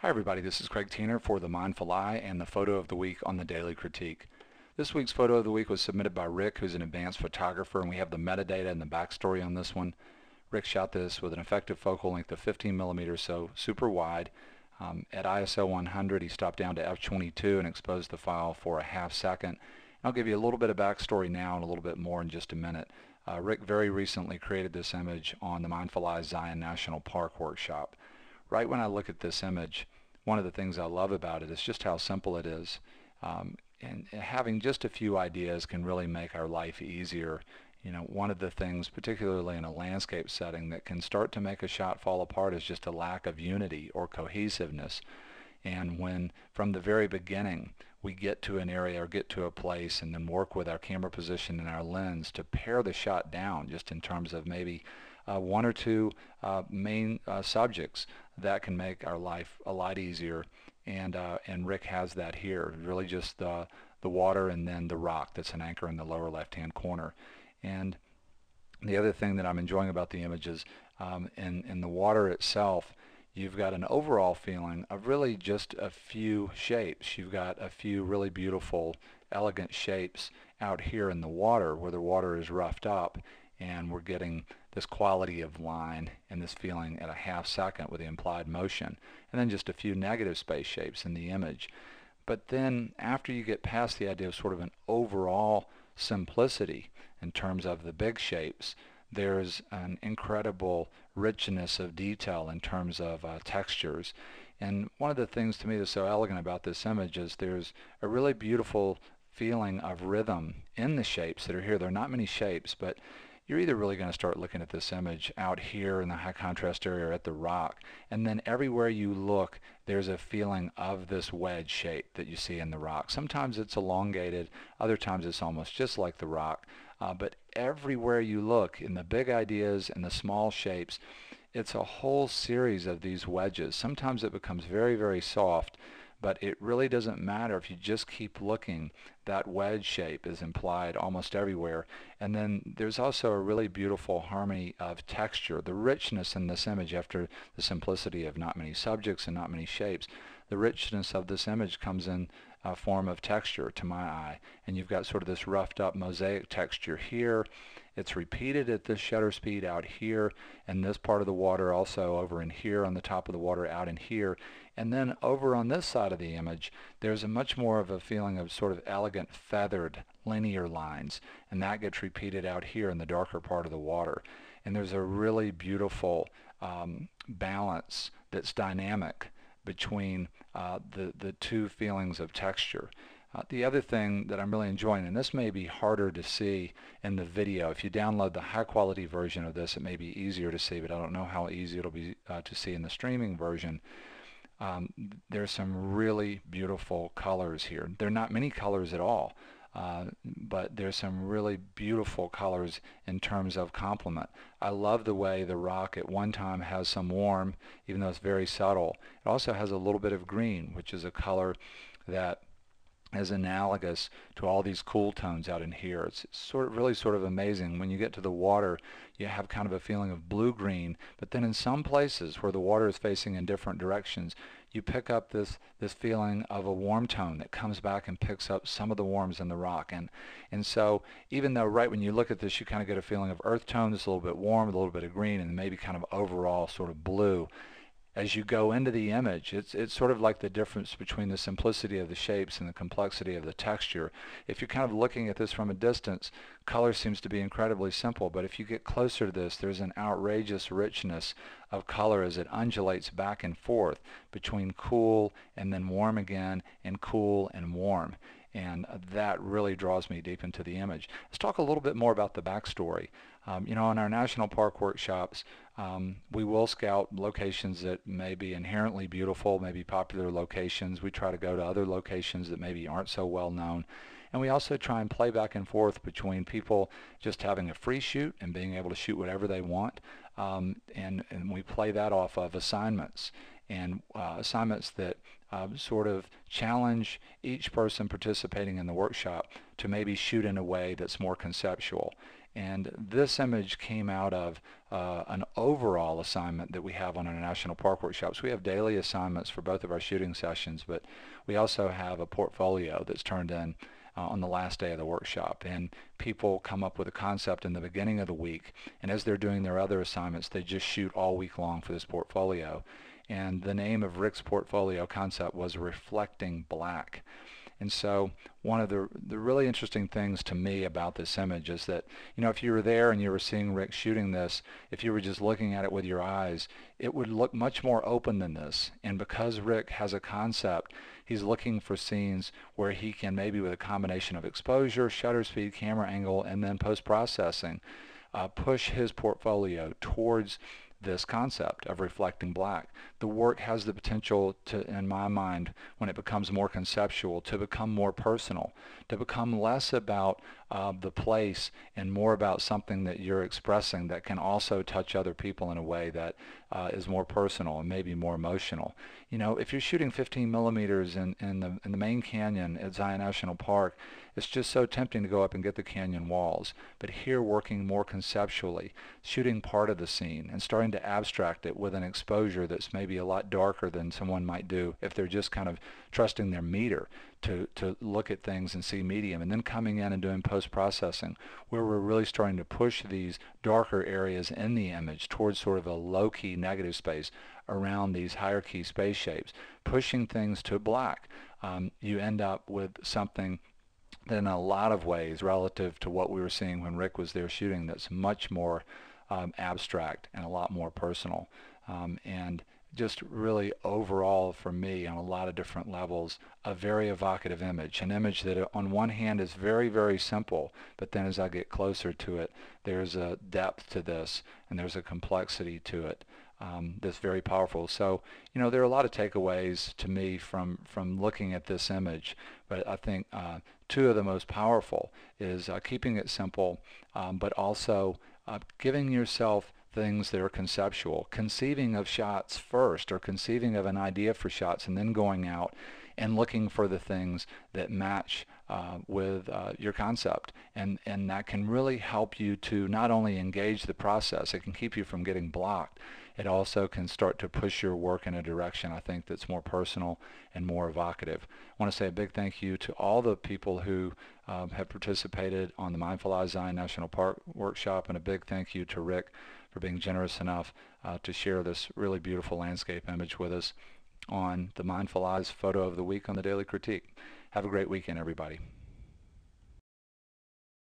Hi everybody, this is Craig Tiener for The Mindful Eye and the Photo of the Week on the Daily Critique. This week's Photo of the Week was submitted by Rick, who's an advanced photographer, and we have the metadata and the backstory on this one. Rick shot this with an effective focal length of 15 millimeters, so super wide. At ISO 100, he stopped down to f22 and exposed the file for a half second. I'll give you a little bit of backstory now and a little bit more in just a minute. Rick very recently created this image on the Mindful Eye Zion National Park workshop. Right when I look at this image, one of the things I love about it is just how simple it is. And having just a few ideas can really make our life easier. You know, one of the things, particularly in a landscape setting, that can start to make a shot fall apart is just a lack of unity or cohesiveness. And when, from the very beginning, we get to an area or get to a place and then work with our camera position and our lens to pare the shot down just in terms of maybe one or two main subjects, that can make our life a lot easier. And Rick has that here, really just the water and then the rock that's an anchor in the lower left-hand corner. And the other thing that I'm enjoying about the image is in the water itself, you've got an overall feeling of really just a few shapes. You've got a few really beautiful, elegant shapes out here in the water where the water is roughed up, and we're getting this quality of line and this feeling at a half second with the implied motion, and then just a few negative space shapes in the image. But then after you get past the idea of sort of an overall simplicity in terms of the big shapes, there's an incredible richness of detail in terms of textures. And one of the things to me that's so elegant about this image is there's a really beautiful feeling of rhythm in the shapes that are here. There are not many shapes, but you're either really going to start looking at this image out here in the high contrast area or at the rock, and then everywhere you look there's a feeling of this wedge shape that you see in the rock. Sometimes it's elongated, other times it's almost just like the rock, but everywhere you look in the big ideas and the small shapes, it's a whole series of these wedges. Sometimes it becomes very, very soft, but it really doesn't matter if you just keep looking. That wedge shape is implied almost everywhere. And then there's also a really beautiful harmony of texture, the richness in this image. After the simplicity of not many subjects and not many shapes, the richness of this image comes in a form of texture to my eye. And you've got sort of this roughed up mosaic texture here. It's repeated at this shutter speed out here, and this part of the water also over in here on the top of the water out in here. And then over on this side of the image, there's a much more of a feeling of sort of elegant feathered linear lines, and that gets repeated out here in the darker part of the water. And there's a really beautiful balance that's dynamic between the two feelings of texture. The other thing that I'm really enjoying, and this may be harder to see in the video, if you download the high quality version of this it may be easier to see, but I don't know how easy it'll be to see in the streaming version. There's some really beautiful colors here. There are not many colors at all, but there's some really beautiful colors in terms of complement. I love the way the rock at one time has some warm, even though it's very subtle. It also has a little bit of green, which is a color that is analogous to all these cool tones out in here. It's really sort of amazing. When you get to the water, you have kind of a feeling of blue-green, but then in some places where the water is facing in different directions, you pick up this feeling of a warm tone that comes back and picks up some of the warms in the rock. And so even though right when you look at this you kind of get a feeling of earth tone that's a little bit warm, a little bit of green, and maybe kind of overall sort of blue, as you go into the image, it's sort of like the difference between the simplicity of the shapes and the complexity of the texture. If you're kind of looking at this from a distance, color seems to be incredibly simple, but if you get closer to this, there's an outrageous richness of color as it undulates back and forth between cool and then warm again, and cool and warm. And that really draws me deep into the image. Let's talk a little bit more about the backstory. You know, in our national park workshops, we will scout locations that may be inherently beautiful, maybe popular locations. We try to go to other locations that maybe aren't so well known. And we also try and play back and forth between people just having a free shoot and being able to shoot whatever they want. And we play that off of assignments, and assignments that sort of challenge each person participating in the workshop to maybe shoot in a way that's more conceptual. And this image came out of an overall assignment that we have on our national park workshops. We have daily assignments for both of our shooting sessions, but we also have a portfolio that's turned in on the last day of the workshop. And people come up with a concept in the beginning of the week, and as they're doing their other assignments, they just shoot all week long for this portfolio. And the name of Rick's portfolio concept was Reflecting Black. And so one of the really interesting things to me about this image is that, if you were there and you were seeing Rick shooting this, if you were just looking at it with your eyes, it would look much more open than this. And because Rick has a concept, he's looking for scenes where he can, maybe with a combination of exposure, shutter speed, camera angle, and then post-processing, push his portfolio towards this concept of reflecting black. The work has the potential to, in my mind, when it becomes more conceptual, to become more personal, to become less about the place and more about something that you're expressing that can also touch other people in a way that is more personal and maybe more emotional. If you're shooting 15 millimeters in the main canyon at Zion National Park, it's just so tempting to go up and get the canyon walls. But here, working more conceptually, shooting part of the scene and starting to abstract it with an exposure that's maybe a lot darker than someone might do if they're just kind of trusting their meter to look at things and see medium, and then coming in and doing post-processing where we're really starting to push these darker areas in the image towards sort of a low-key negative space around these higher key space shapes, pushing things to black. You end up with something that in a lot of ways, relative to what we were seeing when Rick was there shooting, that's much more abstract and a lot more personal. And just really overall, for me, on a lot of different levels, a very evocative image. An image that on one hand is very, very simple, but then as I get closer to it, there's a depth to this and there's a complexity to it that's very powerful. So, there are a lot of takeaways to me from looking at this image, but I think two of the most powerful is keeping it simple, but also giving yourself things that are conceptual, conceiving of shots first, or conceiving of an idea for shots and then going out and looking for the things that match with your concept. And that can really help you to not only engage the process, it can keep you from getting blocked. It also can start to push your work in a direction, I think, that's more personal and more evocative. I want to say a big thank you to all the people who have participated on the Mindful Eye Zion National Park workshop, and a big thank you to Rick for being generous enough to share this really beautiful landscape image with us on the Mindful Eyes Photo of the Week on the Daily Critique. Have a great weekend, everybody.